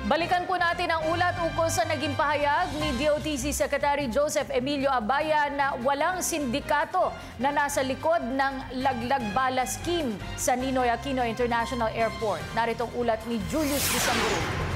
Balikan po natin ang ulat ukol sa naging pahayag ni DOTC Secretary Joseph Emilio Abaya na walang sindikato na nasa likod ng laglag bala scheme sa Ninoy Aquino International Airport. Narito ang ulat ni Julius Disamburu.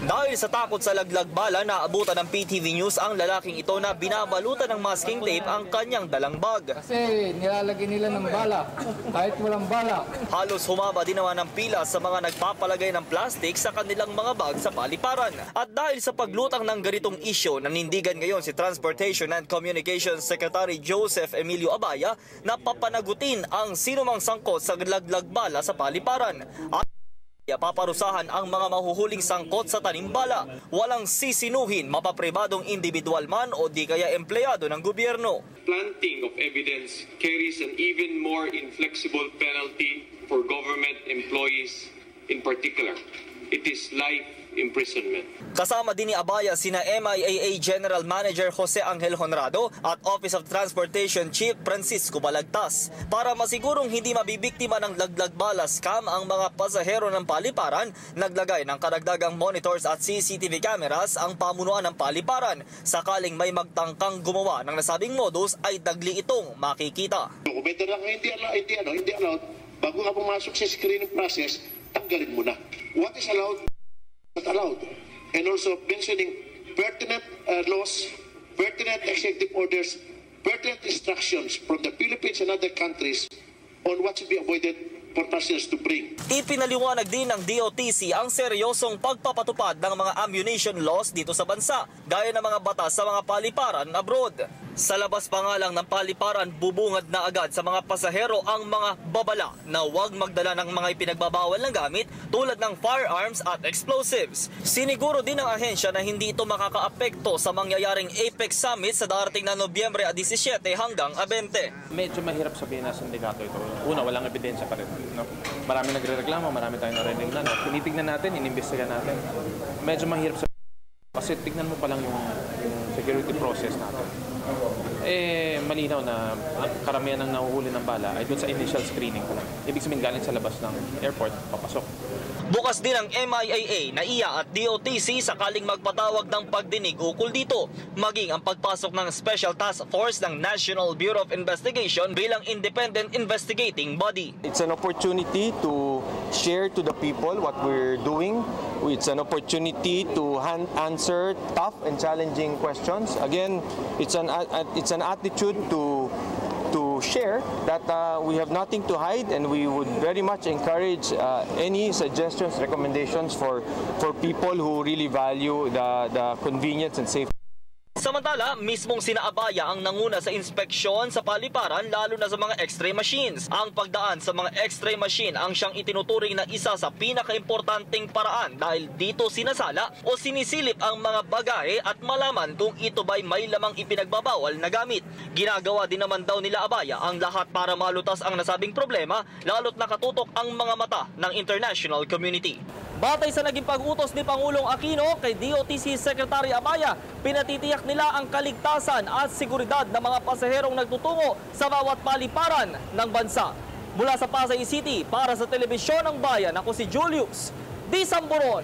Dahil sa takot sa laglag bala, naabutan ng PTV News ang lalaking ito na binabalutan ng masking tape ang kanyang dalang bag. Kasi nilalagay nila ng bala, kahit walang bala. Halos humaba din naman ang pila sa mga nagpapalagay ng plastic sa kanilang mga bag sa paliparan. At dahil sa paglutang ng ganitong isyo, nanindigan ngayon si Transportation and Communications Secretary Joseph Emilio Abaya na papanagutin ang sinumang sangkot sa laglag bala sa paliparan. Paparusahan ang mga mahuhuling sangkot sa tanimbala. Walang sisinuhin, mapapribadong individual man o di kaya empleyado ng gobyerno. Planting of evidence carries an even more inflexible penalty for government employees in particular. It is life imprisonment. Kasama din ni Abaya sina MIAA General Manager Jose Angel Honrado at Office of Transportation Chief Francisco Balagtas para masigurong hindi mabibiktima ng laglag bala scam ang mga pasahero ng paliparan. Naglagay ng karagdagang monitors at CCTV cameras ang pamunuan ng paliparan. Sakaling may magtangkang gumawa ng nasabing modus ay dagli itong makikita. Dokumento lang hindi allowed. Bago ka pumasok sa screening process, tanggalin mo na. What is allowed? Not allowed. And also mentioning pertinent laws, pertinent executive orders, pertinent instructions from the Philippines and other countries on what should be avoided for passengers to bring. Ipinaliwanag din ng DOTC ang seryosong pagpapatupad ng mga ammunition laws dito sa bansa, gaya ng mga batas sa mga paliparan abroad. Sa labas pa nga lang ng paliparan, bubungad na agad sa mga pasahero ang mga babala na huwag magdala ng mga ipinagbabawal na gamit tulad ng firearms at explosives. Siniguro din ng ahensya na hindi ito makakaapekto sa mangyayaring Apex Summit sa darating na Nobyembre 17 hanggang 20. Medyo mahirap sabihin na sindikato ito. Una, walang ebidensya pa rin. No? Marami nagre-reklamo, marami tayong narinig na. No? Tinitignan natin, inimbestigan natin. Medyo mahirap sabihin. Kasi tignan mo pa lang yung security process natin. Malinaw na ang karamihan ng nahuhuli ng bala ay doon sa initial screening pa lang. Ibig sabihin galing sa labas ng airport, papasok. Bukas din ang MIAA, NAIA at DOTC sakaling magpatawag ng pagdinig ukol dito, maging ang pagpasok ng Special Task Force ng National Bureau of Investigation bilang independent investigating body. It's an opportunity to share to the people what we're doing. It's an opportunity to answer tough and challenging questions. Again, it's an attitude to share that we have nothing to hide, and we would very much encourage any suggestions, recommendations for people who really value the convenience and safety. Samantala, mismong sina Abaya ang nanguna sa inspeksyon sa paliparan, lalo na sa mga X-ray machines. Ang pagdaan sa mga X-ray machine ang siyang itinuturing na isa sa pinakaimportanteng paraan dahil dito sinasala o sinisilip ang mga bagahe at malaman kung ito ba'y may lamang ipinagbabawal na gamit. Ginagawa din naman daw nila Abaya ang lahat para malutas ang nasabing problema, lalo't nakatutok ang mga mata ng international community. Batay sa naging pag-utos ni Pangulong Aquino kay DOTC Secretary Abaya, pinatitiyak nila ang kaligtasan at seguridad ng mga pasaherong nagtutungo sa bawat paliparan ng bansa. Mula sa Pasay City, para sa Telebisyon ng Bayan, ako si Julius Disamburu.